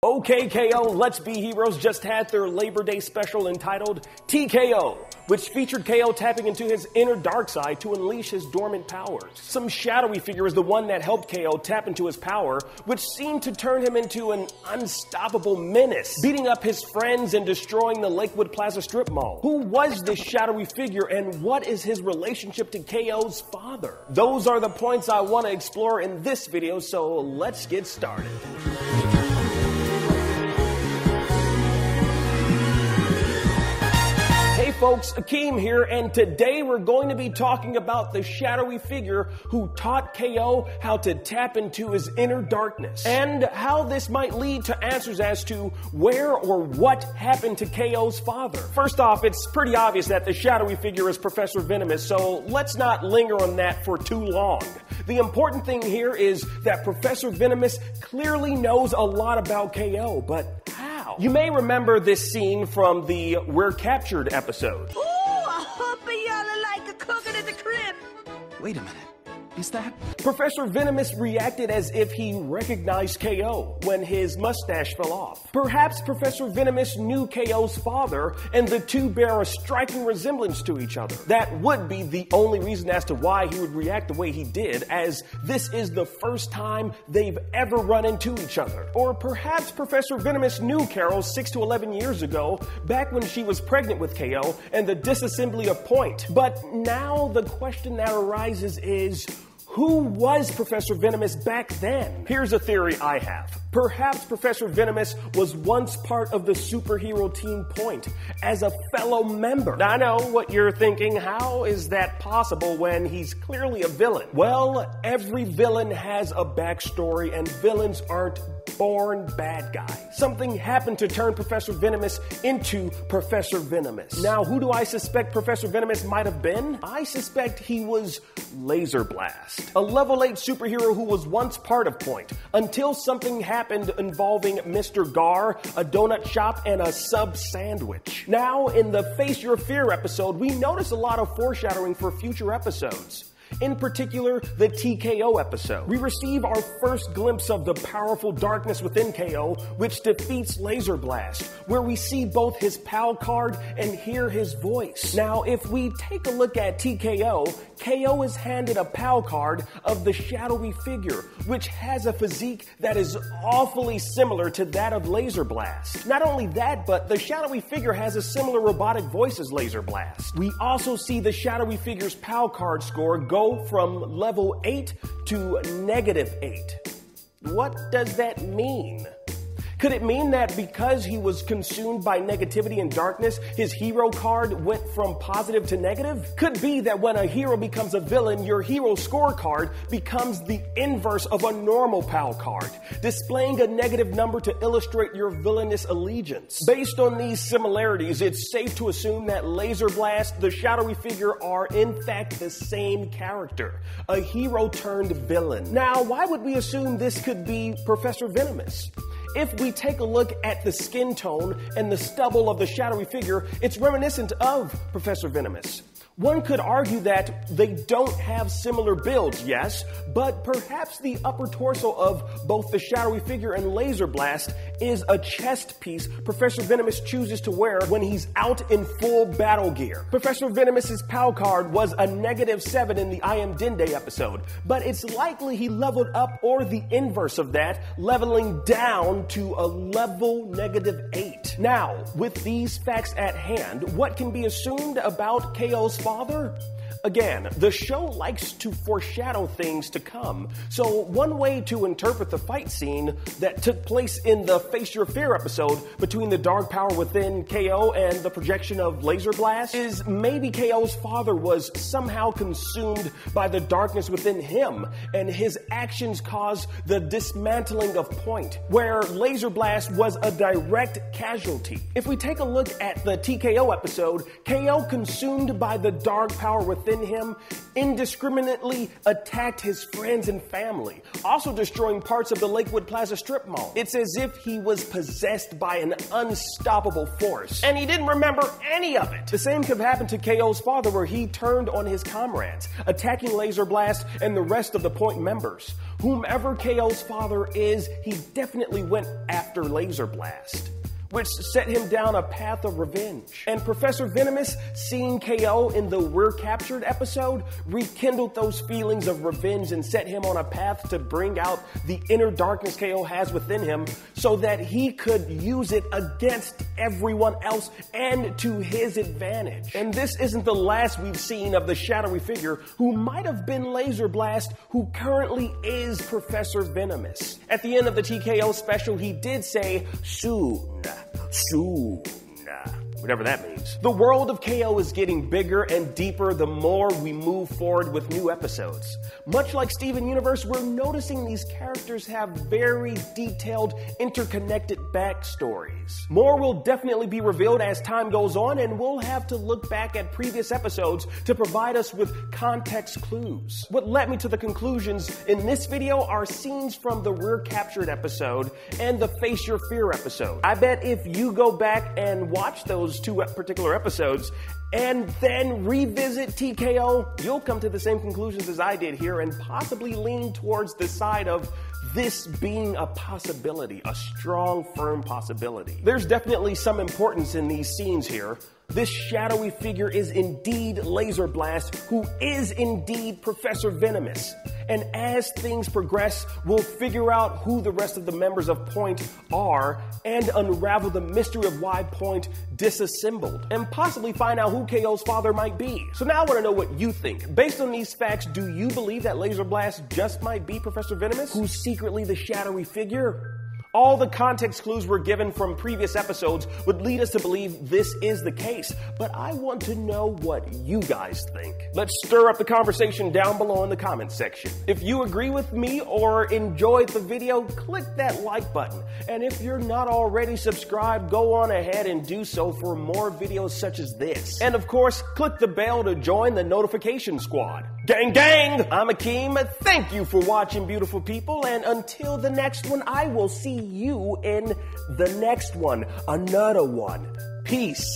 Okay, K.O., Let's Be Heroes just had their Labor Day special entitled T.K.o, which featured K.O. tapping into his inner dark side to unleash his dormant powers. Some shadowy figure is the one that helped K.O. tap into his power, which seemed to turn him into an unstoppable menace, beating up his friends and destroying the Lakewood Plaza strip mall. Who was this shadowy figure and what is his relationship to K.O.'s father? Those are the points I want to explore in this video, so let's get started. Hey folks, Akeem here, and today we're going to be talking about the shadowy figure who taught K.O. how to tap into his inner darkness, and how this might lead to answers as to where or what happened to K.O.'s father. First off, it's pretty obvious that the shadowy figure is Professor Venomous, so let's not linger on that for too long. The important thing here is that Professor Venomous clearly knows a lot about K.O., but how? You may remember this scene from the We're Captured episode. Ooh, I hope y'all like a cooking at the crib. Wait a minute. Is that? Professor Venomous reacted as if he recognized K.O. when his mustache fell off. Perhaps Professor Venomous knew K.O.'s father and the two bear a striking resemblance to each other. That would be the only reason as to why he would react the way he did, as this is the first time they've ever run into each other. Or perhaps Professor Venomous knew Carol 6 to 11 years ago, back when she was pregnant with K.O. and the disassembly of P.O.I.N.T. But now the question that arises is, who was Professor Venomous back then? Here's a theory I have. Perhaps Professor Venomous was once part of the superhero team P.O.I.N.T. as a fellow member. Now, I know what you're thinking. How is that possible when he's clearly a villain? Well, every villain has a backstory, and villains aren't born bad guys. Something happened to turn Professor Venomous into Professor Venomous. Now, who do I suspect Professor Venomous might have been? I suspect he was Laserblast, a level 8 superhero who was once part of P.O.I.N.T. until something happened involving Mr. Gar, a donut shop, and a sub sandwich. Now, in the Face Your Fear episode, we notice a lot of foreshadowing for future episodes. In particular, the T.K.o. episode. We receive our first glimpse of the powerful darkness within K.O., which defeats Laserblast, where we see both his PAL card and hear his voice. Now, if we take a look at T.K.o., K.O. is handed a PAL card of the shadowy figure, which has a physique that is awfully similar to that of Laserblast. Not only that, but the shadowy figure has a similar robotic voice as Laserblast. We also see the shadowy figure's PAL card score go from level 8 to -8. What does that mean? Could it mean that because he was consumed by negativity and darkness, his hero card went from positive to negative? Could be that when a hero becomes a villain, your hero scorecard becomes the inverse of a normal PAL card, displaying a negative number to illustrate your villainous allegiance. Based on these similarities, it's safe to assume that Laserblast, the shadowy figure, are in fact the same character, a hero turned villain. Now, why would we assume this could be Professor Venomous? If we take a look at the skin tone and the stubble of the shadowy figure, it's reminiscent of Professor Venomous. One could argue that they don't have similar builds, yes, but perhaps the upper torso of both the shadowy figure and Laserblast is a chest piece Professor Venomous chooses to wear when he's out in full battle gear. Professor Venomous's PAL card was a -7 in the I Am Dende episode, but it's likely he leveled up or the inverse of that, leveling down to a level -8. Now, with these facts at hand, what can be assumed about K.O.'s father? Again, the show likes to foreshadow things to come, so one way to interpret the fight scene that took place in the Face Your Fear episode between the dark power within K.O. and the projection of Laserblast is maybe K.O.'s father was somehow consumed by the darkness within him, and his actions caused the dismantling of P.O.I.N.T, where Laserblast was a direct casualty. If we take a look at the T.K.o. episode, K.O. consumed by the dark power within within him, indiscriminately attacked his friends and family, also destroying parts of the Lakewood Plaza strip mall. It's as if he was possessed by an unstoppable force, and he didn't remember any of it. The same could have happened to K.O.'s father, where he turned on his comrades, attacking Laserblast and the rest of the P.O.I.N.T members. Whomever K.O.'s father is, he definitely went after Laserblast, which set him down a path of revenge. And Professor Venomous, seeing K.O. in the We're Captured episode, rekindled those feelings of revenge and set him on a path to bring out the inner darkness K.O. has within him so that he could use it against everyone else and to his advantage. And this isn't the last we've seen of the shadowy figure who might have been Laserblast, who currently is Professor Venomous. At the end of the t.k.o. special, he did say, soon, whatever that means. The world of K.O. is getting bigger and deeper the more we move forward with new episodes. Much like Steven Universe, we're noticing these characters have very detailed, interconnected backstories. More will definitely be revealed as time goes on, and we'll have to look back at previous episodes to provide us with context clues. What led me to the conclusions in this video are scenes from the We're Captured episode and the Face Your Fear episode. I bet if you go back and watch those two particular episodes and then revisit t.k.o., you'll come to the same conclusions as I did here and possibly lean towards the side of this being a possibility, a strong, firm possibility. There's definitely some importance in these scenes here. This shadowy figure is indeed Laserblast, who is indeed Professor Venomous. And as things progress, we'll figure out who the rest of the members of P.O.I.N.T are and unravel the mystery of why P.O.I.N.T disassembled, and possibly find out who K.O.'s father might be. So now I want to know what you think. Based on these facts, do you believe that Laserblast just might be Professor Venomous, who's secretly the shadowy figure? All the context clues we're given from previous episodes would lead us to believe this is the case, but I want to know what you guys think. Let's stir up the conversation down below in the comments section. If you agree with me or enjoyed the video, click that like button. And if you're not already subscribed, go on ahead and do so for more videos such as this. And of course, click the bell to join the notification squad. Gang, gang! I'm Akeem. Thank you for watching, beautiful people. And until the next one, I will see you in the next one. Another one. Peace.